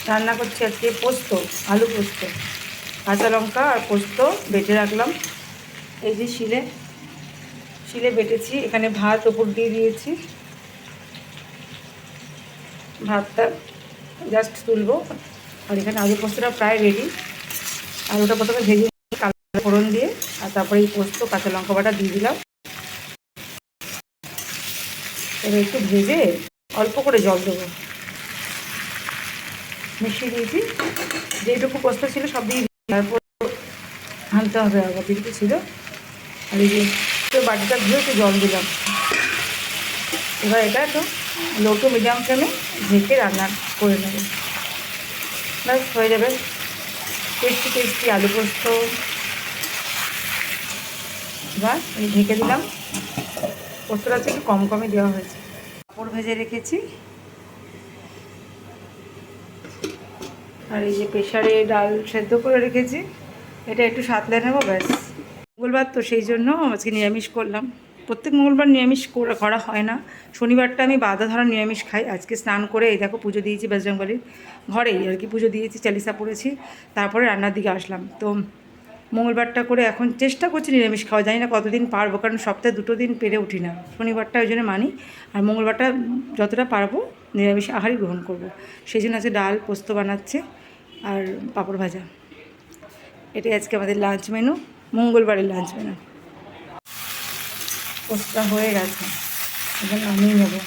রান্না করছি আজকে পোস্ত, আলু পোস্ত, কাঁচা লঙ্কা আর পোস্ত বেটে রাখলাম। এই যে শিলে শিলে বেটেছি। এখানে ভাত ওপর দিয়ে দিয়েছি, ভাতটা জাস্ট তুলবো। আর এখানে আলু পোস্তটা প্রায় রেডি। আলুটা প্রথমে ভেজে কালো ফোড়ন দিয়ে, আর তারপরে এই পোস্ত কাঁচা লঙ্কা বাটা দিয়ে দিলাম। এবার একটু ভেজে অল্প করে জল দেবো, মিশিয়ে দিয়েছি। যেটুকু পোস্ত ছিল সব দিয়ে তারপর আনতে হবে, আবার যেটুকু ছিল। আর এই যে বাটিটা ধুয়ে একটু জল দিলাম। এবার এটা একটু লো টু মিডিয়াম ফ্লেমে ঢেকে রান্না করে নেব। ব্যাস হয়ে যাবে টেস্টি টেস্টি আলু পোস্ত। এবার এই ঢেকে দিলাম। পোস্তটা হচ্ছে একটু কম কমই দেওয়া হয়েছে। পাঁপড় ভেজে রেখেছি। আর এই যে প্রেশারে ডাল সেদ্ধ করে রেখেছি, এটা একটু সাঁতলে নেবো ব্যাস। মঙ্গলবার তো সেই জন্য আজকে নিরামিষ করলাম। প্রত্যেক মঙ্গলবার নিরামিষ করা হয় না। শনিবারটা আমি বাঁধা ধরা নিরামিষ খাই। আজকে স্নান করে এই দেখো পুজো দিয়েছি বজরংবলীর ঘরেই আর কি, পুজো দিয়েছি, চালিসা পড়েছি, তারপরে রান্নার দিকে আসলাম। তো মঙ্গলবারটা করে এখন চেষ্টা করছি নিরামিষ খাওয়া, জানি না কতদিন পারবো, কারণ সপ্তাহে 2 দিন পেরে উঠি না। শনিবারটা ওই জন্য মানি, আর মঙ্গলবারটা যতটা পারবো নিরামিষ আহারই গ্রহণ করব। সেই জন্য আজকে ডাল পোস্ত বানাচ্ছে আর পাঁপড় ভাজা। এটাই আজকে আমাদের লাঞ্চ মেনু, মঙ্গলবারের লাঞ্চ মেনু। পোস্তটা হয়ে গেছে, এখন নামিয়ে নেবো।